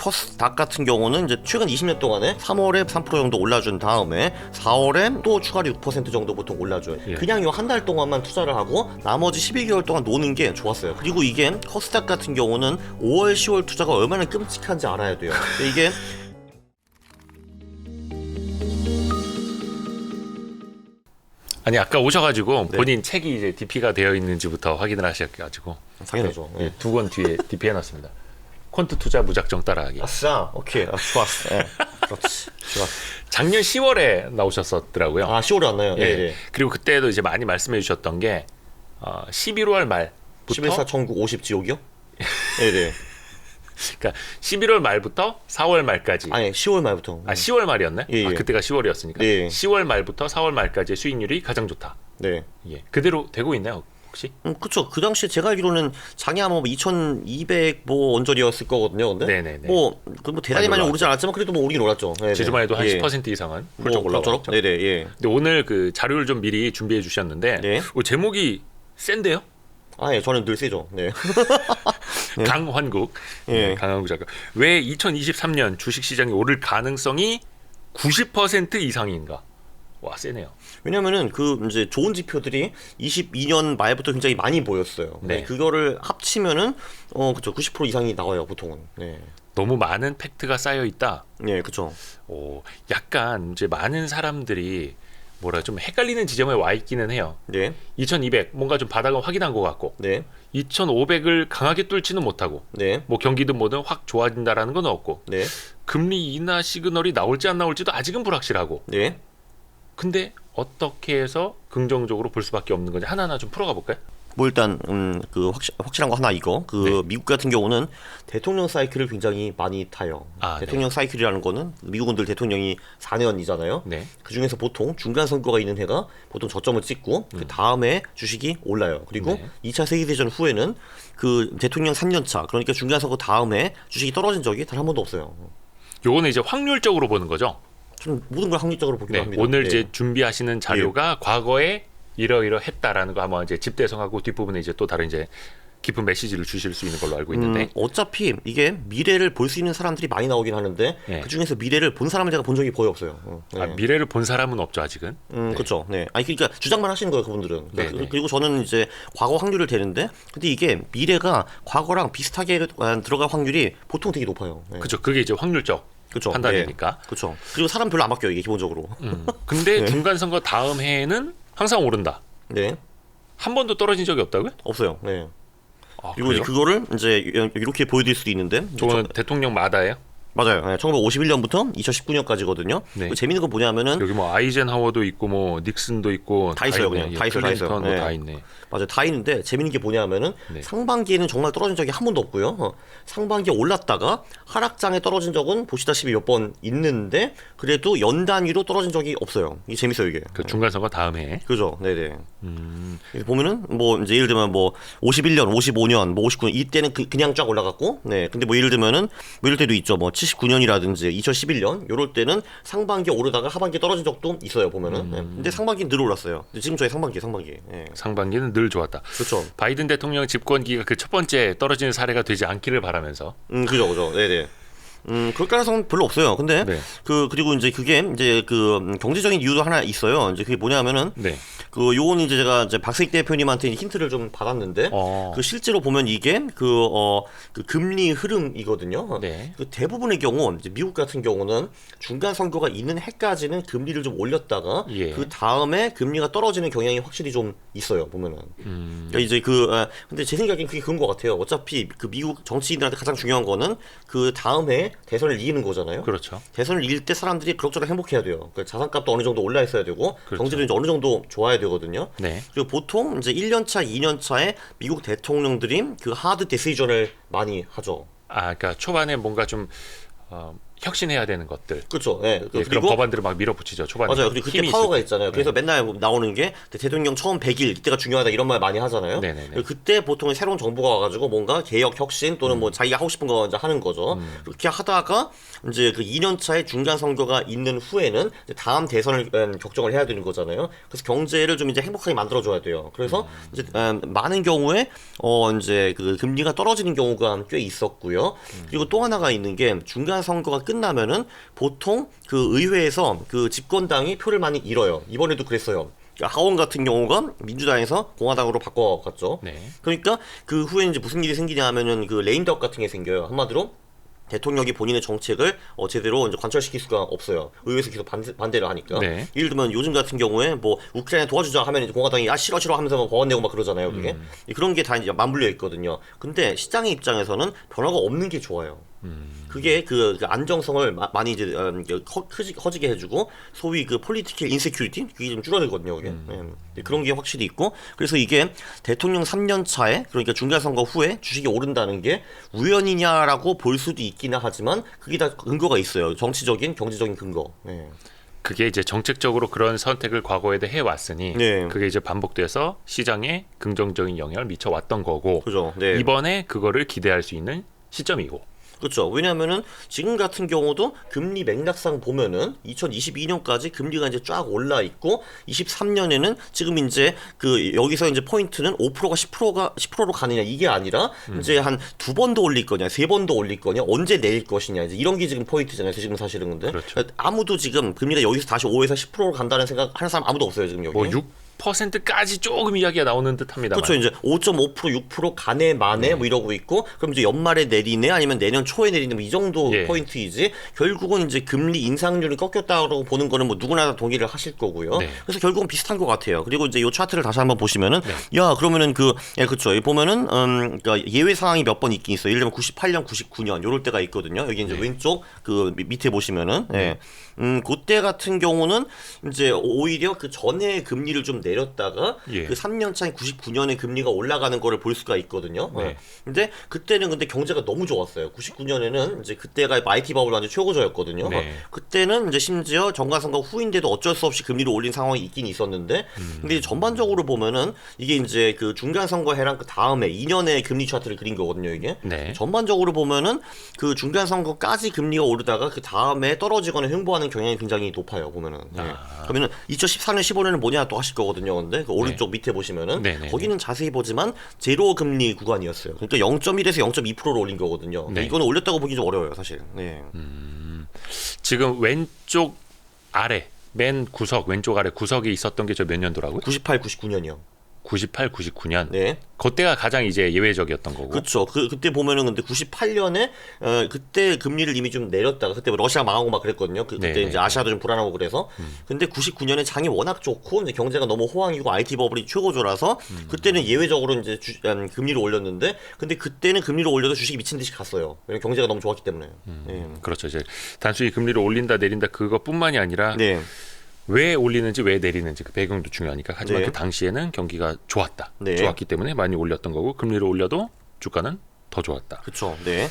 코스닥 같은 경우는 이제 최근 20년 동안에 3월에 3% 정도 올라준 다음에 4월에 또 추가로 6% 정도 보통 올라줘요. 예. 그냥 요 한 달 동안만 투자를 하고 나머지 12개월 동안 노는 게 좋았어요. 그리고 이게 코스닥 같은 경우는 5월, 10월 투자가 얼마나 끔찍한지 알아야 돼요. 이게 아니 아까 오셔가지고 네. 본인 책이 이제 DP가 되어 있는지부터 확인을 하셔가지고 당연하죠. 예, 두 권 뒤에 DP 해놨습니다. 콘트 투자 무작정 따라하기. 아싸, 오케이, 좋았어. 예. 그렇지, 좋았어. 작년 10월에 나오셨었더라고요. 10월에 왔나요? 예. 네. 그리고 그때도 이제 많이 말씀해 주셨던 게 11월 말부터 11사 천국 50 지옥이요? 네네. 그러니까 11월 말부터 4월 말까지. 아니 10월 말부터. 10월 말이었네. 예, 예. 그때가 10월이었으니까. 예. 10월 말부터 4월 말까지의 수익률이 가장 좋다. 네. 예. 그대로 되고 있나요, 혹시? 그쵸. 그 당시에 제가 알기로는 장이 아마 2,200 뭐 원전이었을 거거든요. 근데 네네네. 뭐 대단히 많이 많이 오르지 않았지만 그래도 뭐 오르긴 올랐죠. 네네. 지주만 해도 한 예. 10% 이상은 뭐 훌쩍 올라갔죠. 네네. 예. 근데 오늘 그 자료를 좀 미리 준비해 주셨는데 네. 제목이 센데요? 예. 저는 늘 세죠. 네. 강환국. 예. 네, 강환국 작가. 왜 2023년 주식 시장이 오를 가능성이 90% 이상인가? 와, 세네요. 왜냐면은 이제 좋은 지표들이 22년 말부터 굉장히 많이 보였어요. 네. 그거를 합치면은 그쵸. 90% 이상이 나와요, 보통은. 네. 너무 많은 팩트가 쌓여 있다. 네, 그쵸. 약간 이제 많은 사람들이 좀 헷갈리는 지점에 와 있기는 해요. 네. 2200 뭔가 좀 바닥은 확인한 것 같고 네. 2500을 강하게 뚫지는 못하고 네. 뭐 경기든 뭐든 확 좋아진다라는 건 없고 네. 금리 인하 시그널이 나올지 안 나올지도 아직은 불확실하고 네. 근데 어떻게 해서 긍정적으로 볼 수밖에 없는 건지 하나하나 좀 풀어가 볼까요? 뭐 일단 확실한 거 하나 이거 네. 미국 같은 경우는 대통령 사이클을 굉장히 많이 타요. 대통령 사이클이라는 거는 미국은 늘 대통령이 4년이잖아요. 네. 그 중에서 보통 중간 선거가 있는 해가 보통 저점을 찍고 그 다음에 주식이 올라요. 그리고 네. 2차 세계대전 후에는 그 대통령 3년 차 그러니까 중간 선거 다음에 주식이 떨어진 적이 단 한 번도 없어요. 요거는 이제 확률적으로 보는 거죠. 좀 모든 걸 확률적으로 보기로 네. 합니다. 오늘 네. 이제 준비하시는 자료가 과거에 이러이러했다라는 거 아마 이제 집대성하고 뒷부분에 이제 또 다른 이제 깊은 메시지를 주실 수 있는 걸로 알고 있는데 어차피 이게 미래를 볼 수 있는 사람들이 많이 나오긴 하는데 네. 그 중에서 미래를 본 사람을 제가 본 적이 거의 없어요. 네. 미래를 본 사람은 없죠 아직은. 네. 그렇죠. 네. 아니 그러니까 주장만 하시는 거예요, 그분들은. 네, 네. 그리고 저는 이제 과거 확률을 대는데, 근데 이게 미래가 과거랑 비슷하게 들어갈 확률이 보통 되게 높아요. 네. 그렇죠. 그게 이제 확률적 그쵸. 판단이니까. 네. 그렇죠. 그리고 사람 별로 안 바뀌어요, 이게 기본적으로. 근데 네. 중간 선거 다음 해에는 항상 오른다. 네. 한 번도 떨어진 적이 없다고요? 없어요. 네. 그리고 그래요? 이제 그거를 이제 이렇게 보여드릴 수도 있는데, 저거는 대통령마다예요? 맞아요. 네. 1951년부터 2019년까지거든요. 네. 재밌는 거 뭐냐면은 여기 뭐 아이젠하워도 있고 뭐 닉슨도 있고 다 있어요, 있네. 그냥. 다 있어요, 다 있어요. 클린턴 뭐 네. 다 있네. 맞아요. 다 있는데 재밌는 게 뭐냐면은 네. 상반기에는 정말 떨어진 적이 한 번도 없고요. 상반기에 올랐다가 하락장에 떨어진 적은 보시다시피 몇 번 있는데 그래도 연 단위로 떨어진 적이 없어요. 이게 재밌어요, 이게. 그 중간 선거 다음 해. 그죠? 네네. 여기 보면은 뭐 이제 예를 들면 뭐 51년, 55년, 뭐 59년 이때는 그냥 쫙 올라갔고, 네. 근데 뭐 예를 들면은 뭐 이럴 때도 있죠. 뭐 79년이라든지 2011년 요럴 때는 상반기에 오르다가 하반기에 떨어진 적도 있어요, 보면은. 네. 근데 상반기는 늘 올랐어요. 근데 지금 저희 상반기. 네. 상반기는 늘 좋았다. 그렇죠. 바이든 대통령 집권기가 그 첫 번째 떨어지는 사례가 되지 않기를 바라면서. 그죠. 네네. 그럴 가능성은 별로 없어요. 근데 네. 그리고 이제 그게 이제 경제적인 이유도 하나 있어요. 이제 그게 뭐냐면은 네. 요건 이제 제가 이제 박세익 대표님한테 힌트를 좀 받았는데 실제로 보면 이게 금리 흐름이거든요. 네. 대부분의 경우 이제 미국 같은 경우는 중간 선거가 있는 해까지는 금리를 좀 올렸다가 예. 그 다음에 금리가 떨어지는 경향이 확실히 좀 있어요. 보면은. 그러니까 이제 근데 제 생각엔 그게 그런 것 같아요. 어차피 미국 정치인들한테 가장 중요한 거는 그 다음에 대선을 이기는 거잖아요. 그렇죠. 대선을 이길 때 사람들이 그럭저럭 행복해야 돼요. 그러니까 자산값도 어느 정도 올라 있어야 되고 그렇죠. 경제도 이제 어느 정도 좋아야 되거든요. 네. 그리고 보통 이제 1년 차, 2년 차에 미국 대통령들이 그 하드 디시전을 많이 하죠. 그러니까 초반에 뭔가 좀 혁신해야 되는 것들. 그렇죠. 예. 예, 그런 그리고 법안들을 막 밀어붙이죠. 초반에. 맞아요. 그리고 그때 힘이 파워가 있을 때. 있잖아요. 그래서 맨날 나오는 게 대통령 처음 100일 이때가 중요하다 이런 말 많이 하잖아요. 네네네. 그때 보통 새로운 정부가 와가지고 뭔가 개혁, 혁신 또는 뭐 자기가 하고 싶은 거 이제 하는 거죠. 그렇게 하다가 이제 그 2년 차에 중간 선거가 있는 후에는 이제 다음 대선을 격정을 해야 되는 거잖아요. 그래서 경제를 좀 이제 행복하게 만들어줘야 돼요. 그래서 이제 많은 경우에 이제 그 금리가 떨어지는 경우가 꽤 있었고요. 그리고 또 하나가 있는 게 중간 선거가 끝나면은 보통 그 의회에서 그 집권당이 표를 많이 잃어요. 이번에도 그랬어요. 그러니까 하원 같은 경우가 민주당에서 공화당으로 바꿔갔죠. 네. 그러니까 그 후에 이제 무슨 일이 생기냐 하면은 그 레임덕 같은 게 생겨요. 한마디로 대통령이 본인의 정책을 제대로 이제 관철시킬 수가 없어요. 의회에서 계속 반대를 하니까. 네. 예를 들면 요즘 같은 경우에 뭐 우크라이나 도와주자 하면 이제 공화당이 싫어 하면서 막 법안 내고 막 그러잖아요. 그게 그런 게 다 이제 맞물려 있거든요. 근데 시장의 입장에서는 변화가 없는 게 좋아요. 그게 그 안정성을 많이 이제 커지게 해주고 소위 그 폴리티컬 인세큐리티 그게 좀 줄어들거든요. 그게 그런 게 확실히 있고 그래서 이게 대통령 3년 차에 그러니까 중간 선거 후에 주식이 오른다는 게 우연이냐라고 볼 수도 있기는 하지만 그게 다 근거가 있어요. 정치적인 경제적인 근거. 네. 그게 이제 정책적으로 그런 선택을 과거에도 해왔으니 네. 그게 이제 반복돼서 시장에 긍정적인 영향을 미쳐왔던 거고 그죠. 네. 이번에 그거를 기대할 수 있는 시점이고 그렇죠. 왜냐하면은 지금 같은 경우도 금리 맥락상 보면은 2022년까지 금리가 이제 쫙 올라 있고 23년에는 지금 이제 그 여기서 이제 포인트는 5%가 10%로 가느냐 이게 아니라 이제 한 두 번 더 올릴 거냐, 세 번 더 올릴 거냐, 언제 내릴 것이냐 이제 이런 게 지금 포인트잖아요. 지금 사실은 근데 그렇죠. 아무도 지금 금리가 여기서 다시 5에서 10%로 간다는 생각 하는 사람 아무도 없어요 지금 여기. 뭐 6%까지 조금 이야기가 나오는 듯합니다만. 그렇죠. 이제 5.5% 6% 가네 마네 뭐 이러고 있고 그럼 이제 연말에 내리네 아니면 내년 초에 내리네 뭐 이 정도 예. 포인트이지 결국은 이제 금리 인상률이 꺾였다고 보는 거는 뭐 누구나 다 동의를 하실 거고요. 네. 그래서 결국은 비슷한 것 같아요. 그리고 이제 이 차트를 다시 한번 보시면은 야 그러면은 그렇죠. 여기 보면은 그러니까 예외 상황이 몇 번 있긴 있어요. 예를 들면 98년, 99년 요럴 때가 있거든요. 여기 이제 왼쪽 그 밑에 보시면은 그때 같은 경우는 이제 오히려 그 전에 금리를 좀 내렸다가 예. 그 3년 차인 99년에 금리가 올라가는 거를 볼 수가 있거든요. 네. 근데 그때는 근데 경제가 너무 좋았어요. 99년에는 이제 그때가 IT 버블 완전 최고조였거든요. 네. 그때는 이제 심지어 정가선거 후인데도 어쩔 수 없이 금리를 올린 상황이 있긴 있었는데 근데 전반적으로 보면은 이게 이제 그 중간 선거 해랑 그 다음에 2년의 금리 차트를 그린 거거든요, 이게. 네. 전반적으로 보면은 그 중간 선거까지 금리가 오르다가 그 다음에 떨어지거나 횡보하는 경향이 굉장히 높아요, 보면은. 그러면은 2014년, 15년은 뭐냐 또 하실 거거든요. 근데 그 오른쪽 밑에 보시면은 네네네. 거기는 자세히 보지만 제로 금리 구간이었어요. 그러니까 0.1에서 0.2%로 올린 거거든요. 네. 이거는 올렸다고 보기 좀 어려워요, 사실. 네. 지금 왼쪽 아래 맨 구석 왼쪽 아래 구석에 있었던 게 저 몇 년도라고요? 98, 99년이요. 98, 99년. 네. 그때가 가장 이제 예외적이었던 거고. 그렇죠. 그때 보면은 근데 98년에 그때 금리를 이미 좀 내렸다가 그때 뭐 러시아 망하고 막 그랬거든요. 그때 네. 이제 아시아도 좀 불안하고 그래서. 근데 99년에 장이 워낙 좋고 이제 경제가 너무 호황이고 IT 버블이 최고조라서 그때는 예외적으로 이제 금리를 올렸는데 근데 그때는 금리를 올려도 주식이 미친 듯이 갔어요. 왜냐면 경제가 너무 좋았기 때문에. 네. 그렇죠. 이제 단순히 금리를 올린다 내린다 그것뿐만이 아니라 네. 왜 올리는지 왜 내리는지 그 배경도 중요하니까. 하지만 네. 그 당시에는 경기가 좋았다. 네. 좋았기 때문에 많이 올렸던 거고 금리를 올려도 주가는 더 좋았다. 그렇죠. 네.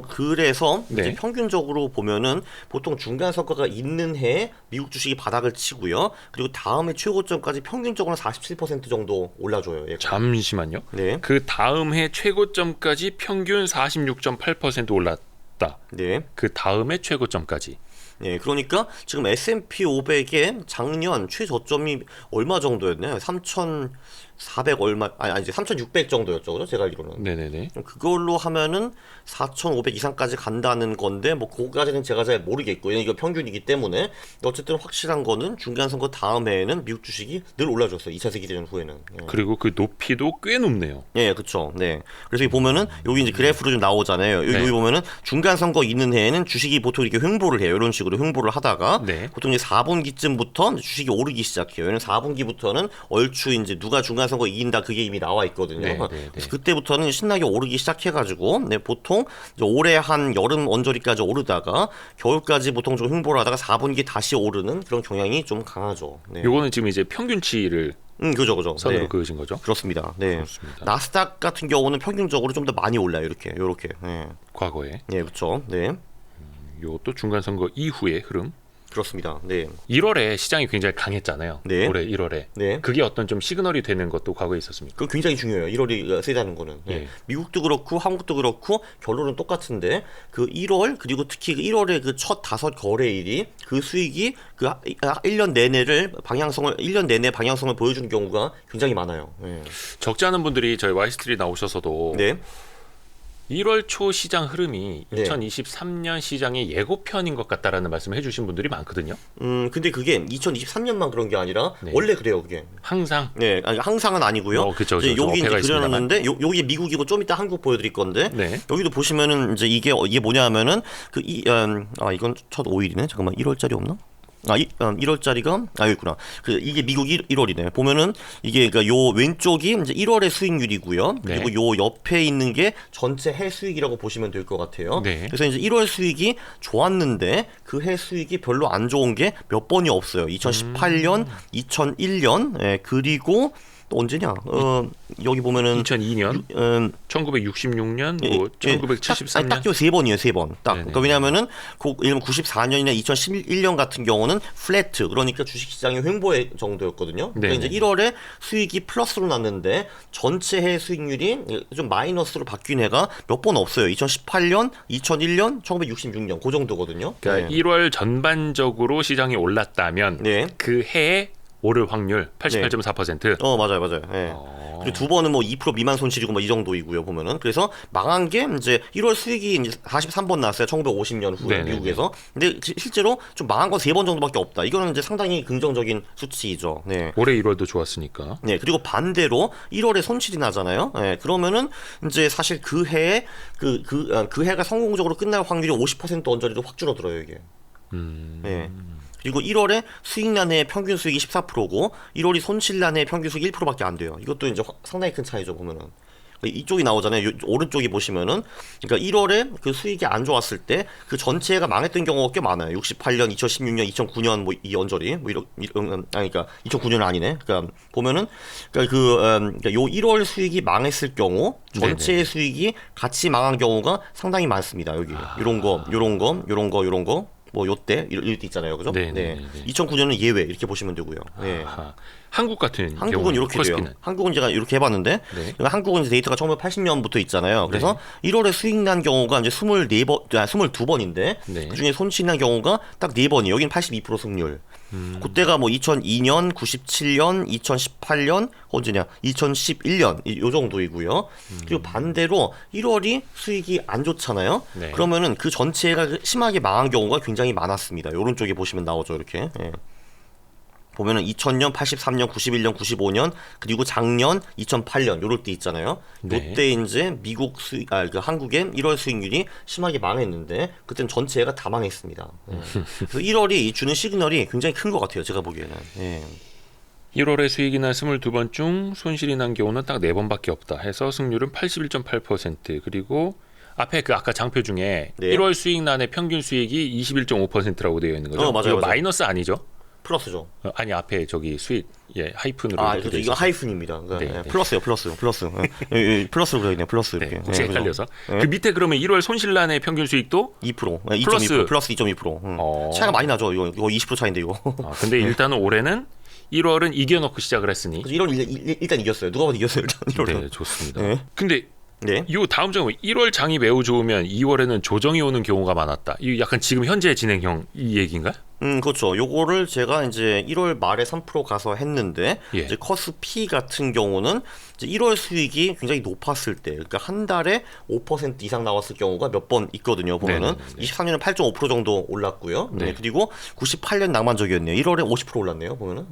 그래서 이제 네. 평균적으로 보면은 보통 중간 선거가 있는 해에 미국 주식이 바닥을 치고요. 그리고 다음에 최고점까지 평균적으로 47% 정도 올라줘요. 얘가. 잠시만요. 네. 그 다음 해 최고점까지 평균 46.8% 올랐다. 네. 그 다음에 최고점까지. 네, 그러니까 지금 S&P 500의 작년 최저점이 얼마 정도였나요? 3,400 얼마 아니 3,600 정도였죠, 그죠? 제가 알기로는. 네네네. 그걸로 하면은 4,500 이상까지 간다는 건데 뭐 그거까지는 제가 잘 모르겠고요. 이거 평균이기 때문에 어쨌든 확실한 거는 중간 선거 다음 해에는 미국 주식이 늘 올라줬어요. 2차 세계 대전 후에는. 예. 그리고 그 높이도 꽤 높네요. 예, 그렇죠. 네. 그래서 여기 보면은 여기 이제 그래프로 좀 나오잖아요. 여기, 네. 여기 보면은 중간 선거 있는 해에는 주식이 보통 이렇게 횡보를 해요. 이런 식으로 횡보를 하다가 네. 보통 이제 4분기쯤부터 주식이 오르기 시작해요. 왜냐면 4분기부터는 얼추 이제 누가 중간 선거 이긴다 그게 이미 나와 있거든요. 네, 네, 네. 그래서 그때부터는 신나게 오르기 시작해가지고 네, 보통 이제 올해 한 여름 언저리까지 오르다가 겨울까지 보통 좀 횡보를 하다가 4분기 다시 오르는 그런 경향이 좀 강하죠. 네. 요거는 지금 이제 평균치를 그죠, 그죠. 선으로 네. 그으신 거죠? 그렇습니다. 네. 그렇습니다. 나스닥 같은 경우는 평균적으로 좀 더 많이 올라요. 이렇게, 요렇게. 네. 과거에. 네, 그렇죠. 네. 이것도 중간 선거 이후의 흐름. 그렇습니다. 네. 1월에 시장이 굉장히 강했잖아요. 네. 올해 1월에. 네. 그게 어떤 좀 시그널이 되는 것도 과거에 있었습니까? 그 굉장히 중요해요. 1월이 세다는 거는. 네. 예. 미국도 그렇고 한국도 그렇고 결론은 똑같은데 그 1월 그리고 특히 그 1월의 그 첫 5 거래일이 그 수익이 그 1년 내내를 1년 내내 방향성을 보여주는 경우가 굉장히 많아요. 네. 적지 않은 분들이 저희 와이스트리 나오셔서도 네. 1월 초 시장 흐름이 네. 2023년 시장의 예고편인 것 같다라는 말씀을 해주신 분들이 많거든요. 근데 그게 2023년만 그런 게 아니라 네. 원래 그래요, 그게. 항상. 네, 아니, 항상은 아니고요. 그쵸, 이제 그쵸. 여기 이제 어폐가 그려놨는데 여기 미국이고 좀 이따 한국 보여드릴 건데 네. 여기도 보시면은 이제 이게 뭐냐면은 이건 첫 5일이네. 잠깐만 1월짜리 없나? 1월짜리가 여기 있구나. 이게 미국 1월이네. 보면은 이게 그러니까 요 왼쪽이 이제 1월의 수익률이고요. 네. 그리고 요 옆에 있는 게 전체 해 수익이라고 보시면 될 것 같아요. 네. 그래서 이제 1월 수익이 좋았는데 그 해 수익이 별로 안 좋은 게 몇 번이 없어요. 2018년, 2001년, 그리고 또 언제냐? 여기 보면은 2002년, 1966년, 뭐 예, 1973년. 딱 요 세 번이에요, 세 번. 딱. 네네. 그러니까 왜냐면은 예를 들면 94년이나 2011년 같은 경우는 플래트, 그러니까 주식시장의 횡보의 정도였거든요. 그러니까 네네. 이제 1월에 수익이 플러스로 났는데 전체 해 수익률이 좀 마이너스로 바뀐 해가 몇 번 없어요. 2018년, 2001년, 1966년 그 정도거든요. 그러니까 네. 1월 전반적으로 시장이 올랐다면 네. 그 해에 오를 확률 88.4%. 맞아요, 맞아요. 예. 그리고 두 번은 뭐 2% 미만 손실이고 뭐 이 정도이고요, 보면은. 그래서 망한 게 이제 1월 수익이 이제 43번 나왔어요. 1950년 후에 네네네. 미국에서. 근데 실제로 좀 망한 건 3번 정도밖에 없다. 이거는 이제 상당히 긍정적인 수치이죠. 네. 올해 1월도 좋았으니까. 네, 그리고 반대로 1월에 손실이 나잖아요. 네, 그러면은 이제 사실 그 해에 그 해가 성공적으로 끝날 확률이 50% 언저리로 확 줄어들어요, 이게. 네. 그리고 1월에 수익 난 해의 평균 수익이 14%고 1월이 손실 난 해의 평균 수익이 1%밖에 안 돼요. 이것도 이제 상당히 큰 차이죠, 보면은. 이쪽이 나오잖아요. 오른쪽이 보시면은 그러니까 1월에 그 수익이 안 좋았을 때 그 전체가 망했던 경우가 꽤 많아요. 68년, 2016년, 2009년 뭐 이 언저리 뭐 이런 그러니까 2009년은 아니네. 그러니까 보면은 그러니까 요 1월 수익이 망했을 경우 전체의 수익이 같이 망한 경우가 상당히 많습니다. 여기 요런 거, 요런 거, 요런 거, 요런 거. 뭐 요때 이럴 때 있잖아요, 그죠? 네. 2009년은 예외 이렇게 보시면 되고요. 네. 아하. 한국 같은 한국은 경우는 이렇게 코스피는. 돼요. 한국은 제가 이렇게 해봤는데 네. 그러니까 한국은 이제 데이터가 1980년부터 있잖아요. 그래서 1월에 수익 난 경우가 이제 22번인데 네. 그중에 손실 난 경우가 딱 4번이에요. 여기는 82% 승률. 그때가 뭐 2002년, 97년, 2018년, 언제냐? 2011년 요 정도이고요. 그리고 반대로 1월이 수익이 안 좋잖아요. 네. 그러면은 그 전체가 심하게 망한 경우가 굉장히 많았습니다. 요런 쪽에 보시면 나오죠, 이렇게. 예. 보면은 2000년, 83년, 91년, 95년 그리고 작년 2008년 요럴 때 있잖아요. 네. 요때 이제 미국 한국의 1월 수익률이 심하게 망했는데 그때는 전체가 다 망했습니다. 그래서 1월이 주는 시그널이 굉장히 큰 것 같아요. 제가 보기에는. 예. 1월에 수익이 난 22번 중 손실이 난 경우는 딱 4번밖에 없다 해서 승률은 81.8%. 그리고 앞에 그 아까 장표 중에 네. 1월 수익 난의 평균 수익이 21.5%라고 되어 있는 거죠. 맞아요, 이거 맞아요. 마이너스 아니죠? 플러스죠. 아니 앞에 저기 수익 하이픈으로 이렇게 그래서 돼 이거 있어서. 하이픈입니다. 그러니까 네, 네. 플러스요, 플러스. 플러스로 그려야 돼요. 플러스 네, 이렇게. 혹시 네, 그죠? 헷갈려서 네. 그 밑에 그러면 1월 손실 난의 평균 수익도 2%, 플러스. 2.2%, 플러스 2.2%. 차이가 많이 나죠. 이거 20% 차인데 이거. 근데 일단은 올해는 1월은 이겨놓고 시작을 했으니 그래서 1월 일단 이겼어요. 누가 봐도 이겼어요. 일단 1월은. 네, 좋습니다. 네. 근데 네. 이 다음 장 1월 장이 매우 좋으면 2월에는 조정이 오는 경우가 많았다. 이 약간 지금 현재 진행형 이 얘기인가요? 그렇죠. 요거를 제가 이제 1월 말에 3% 가서 했는데 예. 이제 커스피 같은 경우는 이제 1월 수익이 굉장히 높았을 때, 그러니까 한 달에 5% 이상 나왔을 경우가 몇 번 있거든요. 보면은 네네네. 23년은 8.5% 정도 올랐고요. 네. 네. 그리고 98년 낭만적이었네요. 1월에 50% 올랐네요. 보면은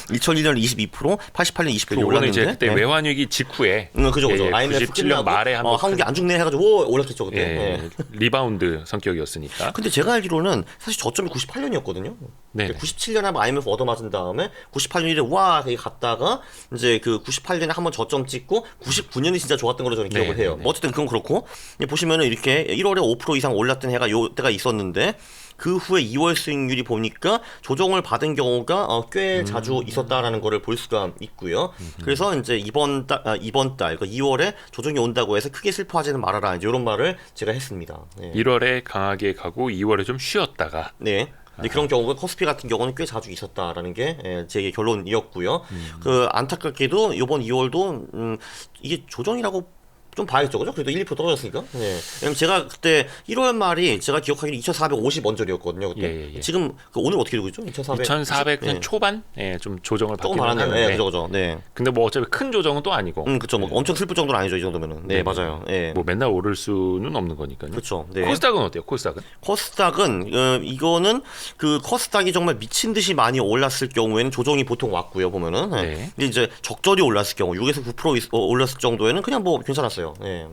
2001년 22%, 88년 20% 요거는 올랐는데. 이제 그때 네. 외환위기 직후에 그죠. 예, IMF 97년 끝나고 말에 한번 한국이 안 죽네 해가지고 올랐겠죠 그때. 예, 네. 리바운드 성격이었으니까. 근데 제가 알기로는 사실 저점이 98년이었거든요. 네. 97년에 한번 IMF 얻어맞은 다음에 98년 1에 와 되게 갔다가 이제 그 98년에 한번 저점 찍고 99년이 진짜 좋았던 걸로 저는 기억을 해요. 뭐 어쨌든 그건 그렇고 보시면은 이렇게 1월에 5% 이상 올랐던 해가 요 때가 있었는데 그 후에 2월 수익률이 보니까 조정을 받은 경우가 꽤 자주 있었다라는 거를 볼 수가 있고요. 그래서 이제 이번 달 그러니까 2월에 조정이 온다고 해서 크게 슬퍼하지는 말아라 이제 이런 말을 제가 했습니다. 네. 1월에 강하게 가고 2월에 좀 쉬었다가 네. 근데 그런 경우가 코스피 같은 경우는 꽤 자주 있었다라는 게 제 결론이었고요. 그 안타깝게도 이번 2월도 이게 조정이라고 좀 봐야겠죠, 그죠? 그래도 1, 2% 떨어졌으니까. 네. 왜냐면 제가 그때 1월 말이 제가 기억하기로 2,450 원전이었거든요. 그때. 예. 지금 어느 어떻게 되고 있죠? 2,400 그냥 초반 좀 조정을 조금 받기는 많았네요. 하는데. 네, 그죠. 네. 근데 뭐 어차피 큰 조정은 또 아니고. 그렇죠. 뭐 엄청 슬플 정도는 아니죠, 이 정도면은. 네, 맞아요. 예. 뭐 맨날 오를 수는 없는 거니까요. 그렇죠. 네. 코스닥은 어때요? 코스닥은? 코스닥은 이거는 그 코스닥이 정말 미친 듯이 많이 올랐을 경우에는 조정이 보통 왔고요, 보면은. 네. 근데 이제 적절히 올랐을 경우 6에서 9% 올랐을 정도에는 그냥 뭐 괜찮았어요. 네.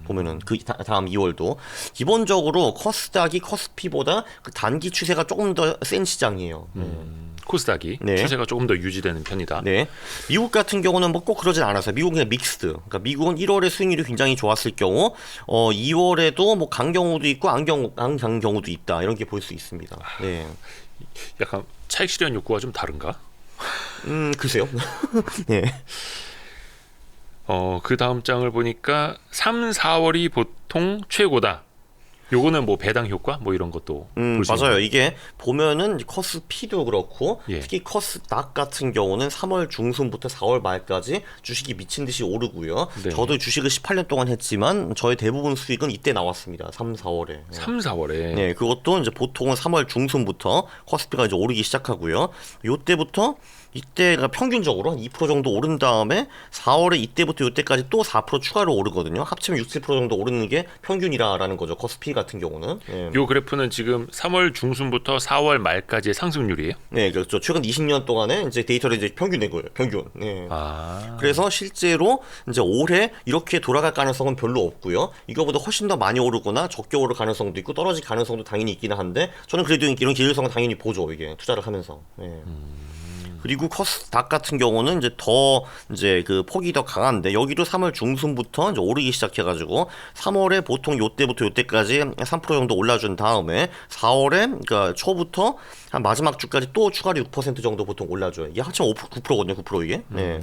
보면은 그 다음 2월도 기본적으로 코스닥이 코스피보다 그 단기 추세가 조금 더 센 시장이에요. 코스닥이 네. 추세가 조금 더 유지되는 편이다. 네. 미국 같은 경우는 뭐 꼭 그러진 않았어요. 미국은 그냥 믹스드. 그러니까 미국은 1월에 수익률이 굉장히 좋았을 경우 2월에도 뭐 강 경우도 있고 안 경우도 있다. 이런 게 볼 수 있습니다. 네. 약간 차익 실현 욕구가 좀 다른가? 글쎄요. 네. 그 다음 장을 보니까 3, 4월이 보통 최고다. 요거는 뭐 배당 효과 뭐 이런 것도 볼 수 맞아요. 있는. 이게 보면은 코스피도 그렇고 예. 특히 코스닥 같은 경우는 3월 중순부터 4월 말까지 주식이 미친 듯이 오르고요. 네. 저도 주식을 18년 동안 했지만 저의 대부분 수익은 이때 나왔습니다. 3, 4월에. 3, 4월에. 네, 그것도 이제 보통은 3월 중순부터 코스피가 이제 오르기 시작하고요. 요때부터 이때가 평균적으로 한 2% 정도 오른 다음에 4월에 이때부터 요때까지 또 4% 추가로 오르거든요. 합치면 6, 7% 정도 오르는 게 평균이라는 거죠. 코스피 같은 경우는. 예. 요 그래프는 지금 3월 중순부터 4월 말까지의 상승률이에요? 네, 그렇죠. 최근 20년 동안에 이제 데이터를 이제 평균 낸 거예요. 평균. 네. 그래서 실제로 이제 올해 이렇게 돌아갈 가능성은 별로 없고요. 이거보다 훨씬 더 많이 오르거나 적게 오를 가능성도 있고 떨어질 가능성도 당연히 있기는 한데 저는 그래도 이런 기회성은 당연히 보죠. 이게 투자를 하면서. 네. 그리고 코스닥 같은 경우는 이제 더 이제 그 폭이 더 강한데 여기도 3월 중순부터 이제 오르기 시작해가지고 3월에 보통 요때부터 요때까지 3% 정도 올라준 다음에 4월에 그러니까 초부터 한 마지막 주까지 또 추가로 6% 정도 보통 올라줘요. 이게 합치면 9%거든요, 9% 이게. 네.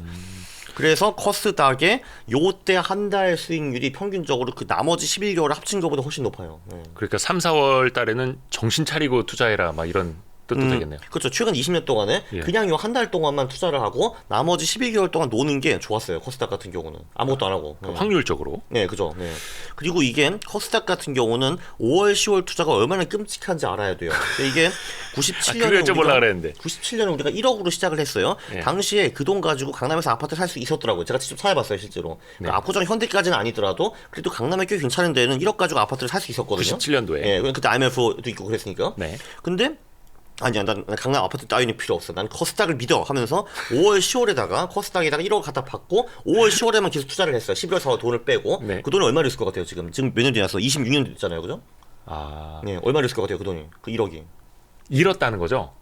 그래서 코스닥의 요때 한 달 수익률이 평균적으로 그 나머지 11개월을 합친 것보다 훨씬 높아요. 네. 그러니까 3, 4월 달에는 정신 차리고 투자해라 막 이런 뜻도 되겠네요. 그렇죠. 최근 20년 동안에 예. 그냥 요 한 달 동안만 투자를 하고 나머지 12개월 동안 노는 게 좋았어요. 코스닥 같은 경우는 아무것도 안 하고. 네. 확률적으로. 네, 그죠. 네. 그리고 이게 코스닥 같은 경우는 5월, 10월 투자가 얼마나 끔찍한지 알아야 돼요. 근데 이게 97년에 그걸 좀 보려고 그랬는데. 97년에 우리가 1억으로 시작을 했어요. 예. 당시에 그 돈 가지고 강남에서 아파트 살 수 있었더라고요. 제가 직접 찾아봤어요, 실제로. 그러니까 압구정 현대까지는 아니더라도 그래도 강남에 꽤 괜찮은 데는 1억 가지고 아파트를 살 수 있었거든요. 97년도에. 예, 그때 IMF도 있고 그랬으니까. 네. 근데 아니야, 난 강남 아파트 따위는 필요 없어. 난 코스닥을 믿어 하면서 5월, 10월에다가 코스닥에다가 1억 갖다 받고 5월, 10월에만 계속 투자를 했어요. 11월, 4월 돈을 빼고. 네. 그 돈이 얼마를 있을 것 같아요, 지금? 지금 몇 년 지났어? 26년 됐잖아요, 그죠? 네, 얼마를 있을 것 같아요, 그 돈이? 그 1억이. 잃었다는 거죠?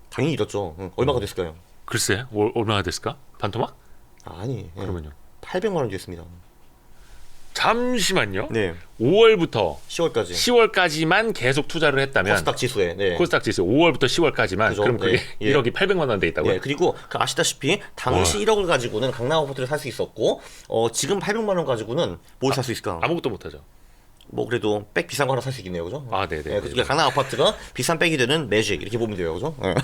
당연히 잃었죠. 얼마가 됐을까요? 글쎄, 얼마나 됐을까? 반토막? 아니, 그러면요. 800만 원 됐습니다. 잠시만요. 네, 5월부터 10월까지. 10월까지만 계속 투자를 했다면 코스닥 지수에. 네. 코스닥 지수 5월부터 10월까지만 그죠? 그럼 그게 네. 예. 1억이 800만 원 돼 있다고요? 네, 그리고 그 아시다시피 당시 1억을 가지고는 강남 아파트를 살 수 있었고 지금 800만 원 가지고는 뭘 살 수 있을까? 아무것도 못 하죠. 뭐 그래도 백 비싼 거 하나 살 수 있겠네요, 그죠? 아, 네네. 그러니까 강남 아파트가 비싼 백이 되는 매직 이렇게 보면 돼요, 그죠? 네.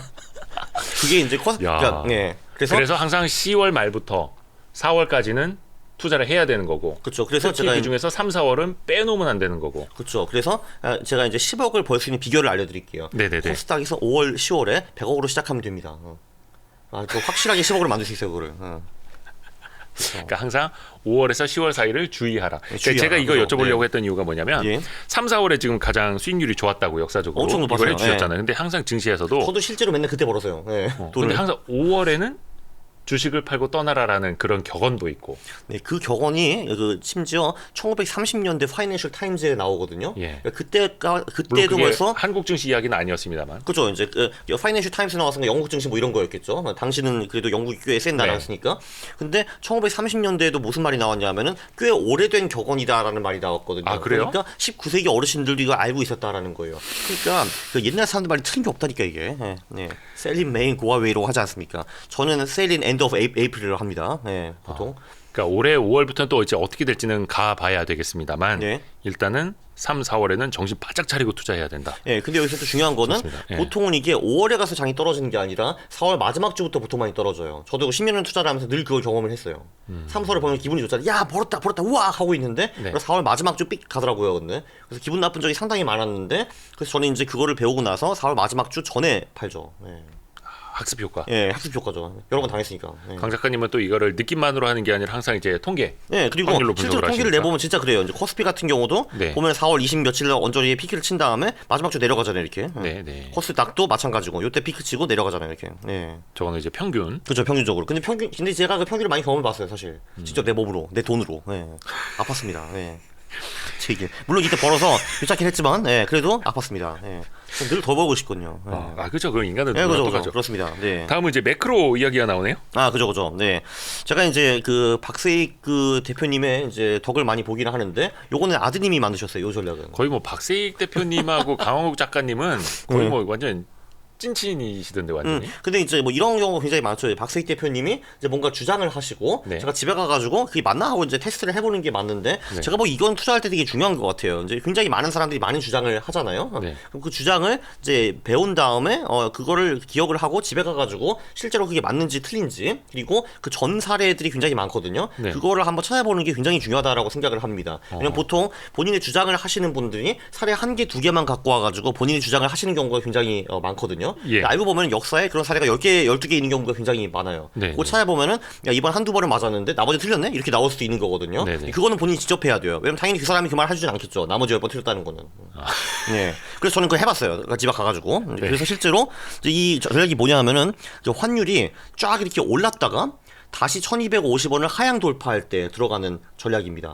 그게 이제 야. 그러니까, 네. 그래서 항상 10월 말부터 4월까지는 투자를 해야 되는 거고. 그렇죠. 그래서 특히 제가 그 중에서 3, 4월은 빼놓으면 안 되는 거고. 그렇죠. 그래서 제가 이제 10억을 벌 수 있는 비결을 알려드릴게요. 네네네. 코스닥에서 5월, 10월에 100억으로 시작하면 됩니다. 또 확실하게 10억을 만들 수 있어요, 그거를. 그러니까 항상 5월에서 10월 사이를 주의하라. 그러니까 주의하라. 제가 이거 그죠? 여쭤보려고 네. 했던 이유가 뭐냐면 예. 3, 4월에 지금 가장 수익률이 좋았다고 역사적으로 엄청 이걸 높았어요. 해주셨잖아요. 근데 항상 증시에서도 저도 실제로 맨날 그때 벌었어요. 네, 근데 돈을. 항상 5월에는 주식을 팔고 떠나라라는 그런 격언도 있고. 네, 그 격언이 심지어 1930년대 파이낸셜 타임즈에 나오거든요. 예. 그때가 물론 그때도 그게 벌써 한국 증시 이야기는 아니었습니다만. 그죠. 이제 파이낸셜 타임스 나왔으니까 영국 증시 뭐 이런 거였겠죠. 당시는 그래도 영국이 꽤 센 나라였으니까. 근데 1930년대에도 무슨 말이 나왔냐면은 꽤 오래된 격언이다라는 말이 나왔거든요. 아, 그래요? 그러니까 19세기 어르신들도 이거 알고 있었다라는 거예요. 그러니까 그 옛날 사람들 말이 틀린 게 없다니까 이게. 네. 네. 셀린 메인 고아웨이로 하지 않습니까? 저는 셀린 엔드 오브 에이프릴을 합니다. 네, 보통. 그러니까 올해 5월부터는 또 이제 어떻게 될지는 가봐야 되겠습니다만 네. 일단은 3, 4월에는 정신 바짝 차리고 투자해야 된다. 예, 근데 여기서 또 중요한 거는 좋습니다. 예. 보통은 이게 5월에 가서 장이 떨어지는 게 아니라 4월 마지막 주부터 보통 많이 떨어져요. 저도 10년을 투자를 하면서 늘 그걸 경험을 했어요. 3, 4월에 보면 기분이 좋잖아요. 야, 벌었다, 우와! 하고 있는데 네. 4월 마지막 주 삑 가더라고요, 근데. 그래서 기분 나쁜 적이 상당히 많았는데 그래서 저는 이제 그거를 배우고 나서 4월 마지막 주 전에 팔죠. 예, 학습 효과. 예 학습 효과죠. 여러 번 당했으니까. 예. 강 작가님은 또 이거를 느낌만으로 하는 게 아니라 항상 이제 통계. 네, 그리고 확률로 실제로 분석을 통계를 하시니까. 내보면 진짜 그래요. 이제 코스피 같은 경우도 네. 보면 4월 20 며칠 날 언저리에 피크를 친 다음에 마지막 주 내려가잖아요, 이렇게. 네, 네. 코스닥도 마찬가지고 요때 피크 치고 내려가잖아요, 이렇게. 네. 저거는 이제 평균. 그렇죠, 평균적으로. 근데 제가 그 평균을 많이 경험을 봤어요, 사실. 직접 내 몸으로, 내 돈으로. 네. 아팠습니다. 네. 제 얘기. 물론 이때 벌어서 유착긴 했지만, 네, 그래도 아팠습니다. 네. 늘 더 벌고 싶거든요. 네. 그렇죠. 그 인간은 네, 누구나 그죠, 똑같죠. 그렇습니다. 네. 다음은 이제 매크로 이야기가 나오네요. 그죠. 네. 제가 이제 그 박세익 그 대표님의 이제 덕을 많이 보기는 하는데, 요거는 아드님이 만드셨어요, 요 전략은. 거의 뭐 박세익 대표님하고 강원국 작가님은 거의 뭐 완전 찐친이시던데 완전히. 근데 이제 뭐 이런 경우가 굉장히 많죠. 박세익 대표님이 이제 뭔가 주장을 하시고 네. 제가 집에 가가지고 그게 맞나 하고 이제 테스트를 해보는 게 맞는데 네. 제가 뭐 이건 투자할 때 되게 중요한 것 같아요. 이제 굉장히 많은 사람들이 많은 주장을 하잖아요. 네. 그럼 그 주장을 이제 배운 다음에 그거를 기억을 하고 집에 가가지고 실제로 그게 맞는지 틀린지 그리고 그 전 사례들이 굉장히 많거든요. 네. 그거를 한번 찾아보는 게 굉장히 중요하다라고 생각을 합니다. 왜냐면 보통 본인의 주장을 하시는 분들이 사례 한 개, 두 개만 갖고 와가지고 본인의 주장을 하시는 경우가 굉장히 많거든요. 예. 알고 보면 역사에 그런 사례가 10개, 12개 있는 경우가 굉장히 많아요. 네, 그거 네. 찾아보면은 야, 이번 한두 번은 맞았는데 나머지 틀렸네? 이렇게 나올 수도 있는 거거든요. 네, 네. 그거는 본인이 직접 해야 돼요. 왜냐면 당연히 그 사람이 그 말 해주진 않겠죠. 나머지 10번 틀렸다는 거는. 네. 그래서 저는 그거 해봤어요. 그러니까 집에 가가지고. 네. 그래서 실제로 이제 이 전략이 뭐냐면은 환율이 쫙 이렇게 올랐다가 다시 1250원을 하향 돌파할 때 들어가는 전략입니다.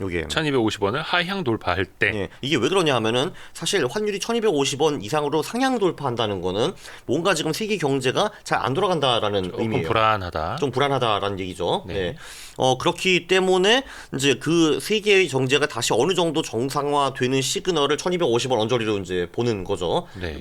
요게. 1250원을 하향 돌파할 때. 예, 이게 왜 그러냐 하면은 사실 환율이 1250원 이상으로 상향 돌파한다는 거는 뭔가 지금 세계 경제가 잘 안 돌아간다라는 조금 의미예요. 불안하다. 좀 불안하다라는 얘기죠. 네. 네. 그렇기 때문에 이제 그 세계의 경제가 다시 어느 정도 정상화되는 시그널을 1250원 언저리로 이제 보는 거죠. 네.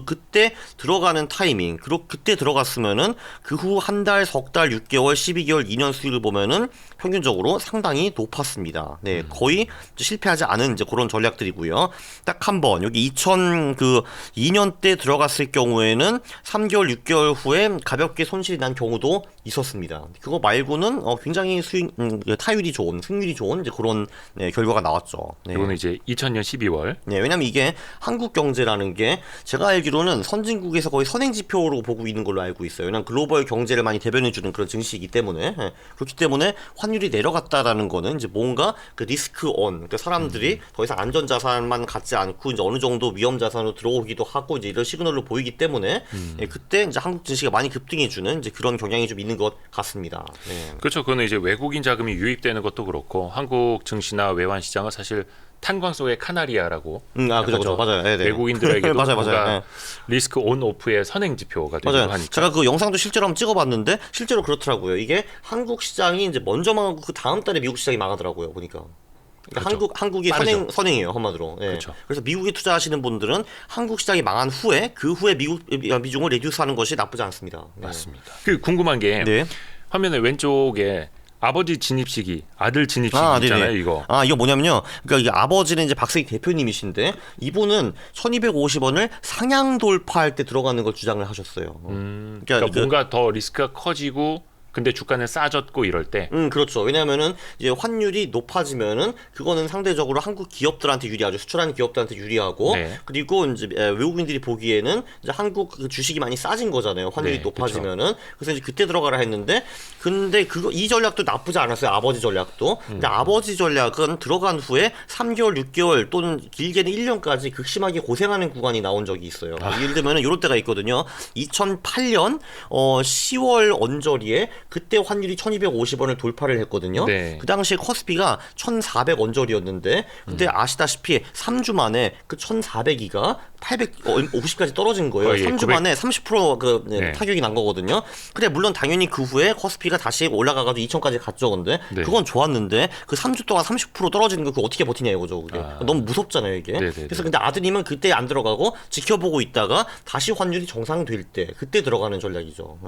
그때 들어가는 타이밍, 그때 들어갔으면은 그 후 한 달, 석 달, 6개월, 12개월, 2년 수익을 보면은 평균적으로 상당히 높았습니다. 네, 거의 실패하지 않은 이제 그런 전략들이고요. 딱 한 번 여기 2002년 때 들어갔을 경우에는 3개월, 6개월 후에 가볍게 손실이 난 경우도 있었습니다. 그거 말고는 굉장히 타율이 좋은, 승률이 좋은 이제 그런 결과가 나왔죠. 네. 이거는 이제 2000년 12월. 네, 왜냐면 이게 한국 경제라는 게 제가 알기로는 선진국에서 거의 선행 지표로 보고 있는 걸로 알고 있어요. 왜냐면 글로벌 경제를 많이 대변해주는 그런 증시이기 때문에 그렇기 때문에 환율이 내려갔다라는 거는 이제 뭔가 그 리스크 온, 그러니까 사람들이 더 이상 안전 자산만 갖지 않고 이제 어느 정도 위험 자산으로 들어오기도 하고 이제 이런 시그널로 보이기 때문에 그때 이제 한국 증시가 많이 급등해주는 이제 그런 경향이 좀 있는 것 같습니다. 네. 그렇죠. 그거는 이제 외국인 자금이 유입되는 것도 그렇고 한국 증시나 외환 시장은 사실 탄광 속의 카나리아라고. 그죠, 맞아요. 네, 네. 외국인들에게도 맞아요. 뭔가 네. 리스크 온 오프의 선행 지표가 되기도 맞아요. 하니까. 제가 그 영상도 실제로 한번 찍어봤는데 실제로 그렇더라고요. 이게 한국 시장이 이제 먼저 망하고 그 다음 달에 미국 시장이 망하더라고요. 보니까. 그러니까 그렇죠. 한국이 빠르죠. 선행이에요 한마디로. 예. 그렇죠. 그래서 미국에 투자하시는 분들은 한국 시장이 망한 후에 그 후에 미국 비중을 레듀스하는 것이 나쁘지 않습니다. 네. 맞습니다. 그 궁금한 게 네. 화면의 왼쪽에 아버지 진입 시기, 아들 진입 시기 있잖아요. 네네. 이거. 이거 뭐냐면요. 그러니까 이게 아버지는 이제 박세익 대표님이신데 이분은 1250원을 상향 돌파할 때 들어가는 걸 주장을 하셨어요. 그러니까 그- 뭔가 더 리스크가 커지고 근데 주가는 싸졌고 이럴 때 그렇죠. 왜냐하면은 이제 환율이 높아지면은 그거는 상대적으로 한국 기업들한테 유리하죠. 수출하는 기업들한테 유리하고 네. 그리고 이제 외국인들이 보기에는 이제 한국 그 주식이 많이 싸진 거잖아요. 환율이 네, 높아지면은 그래서 이제 그때 들어가라 했는데 근데 그거 이 전략도 나쁘지 않았어요. 아버지 전략도. 근데 아버지 전략은 들어간 후에 3개월, 6개월 또는 길게는 1년까지 극심하게 고생하는 구간이 나온 적이 있어요. 예를 들면은 이럴 때가 있거든요. 2008년 10월 언저리에 그때 환율이 1250원을 돌파를 했거든요. 네. 그 당시에 커스피가 1400 언저리였는데 그때 아시다시피 3주 만에 그 1400이가 850까지 떨어진 거예요. 거의 3주 900. 만에 30% 네. 타격이 난 거거든요. 근데 물론 당연히 그 후에 커스피가 다시 올라가가지고 2000까지 갔죠. 근데 네. 그건 좋았는데 그 3주 동안 30% 떨어지는 거 그거 어떻게 버티냐 이거죠. 그게 너무 무섭잖아요 이게. 네네네. 그래서 근데 아드님은 그때 안 들어가고 지켜보고 있다가 다시 환율이 정상될 때 그때 들어가는 전략이죠.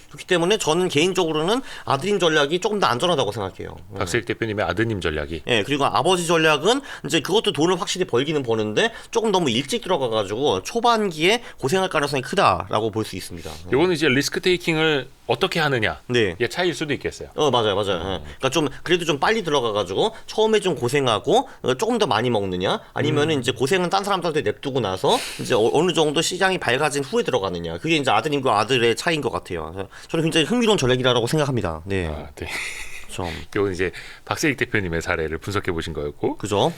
그렇기 때문에 저는 개인적으로는 아드님 전략이 조금 더 안전하다고 생각해요. 박세익 대표님의 아드님 전략이 예, 그리고 아버지 전략은 이제 그것도 돈을 확실히 벌기는 버는데 조금 너무 일찍 들어가가지고 초반기에 고생할 가능성이 크다라고 볼 수 있습니다. 요거는 이제 리스크 테이킹을 어떻게 하느냐 네. 의 차이일 수도 있겠어요. 맞아요. 예. 그러니까 좀 그래도 좀 빨리 들어가가지고 처음에 좀 고생하고 조금 더 많이 먹느냐, 아니면은 이제 고생은 딴 사람들한테 냅두고 나서 이제 어느 정도 시장이 밝아진 후에 들어가느냐, 그게 이제 아드님과 아들의 차이인 것 같아요. 그래서 저는 굉장히 흥미로운 전략이라고 생각합니다. 네, 네. 좀 요건 이제 박세익 대표님의 사례를 분석해 보신 거였고 그죠?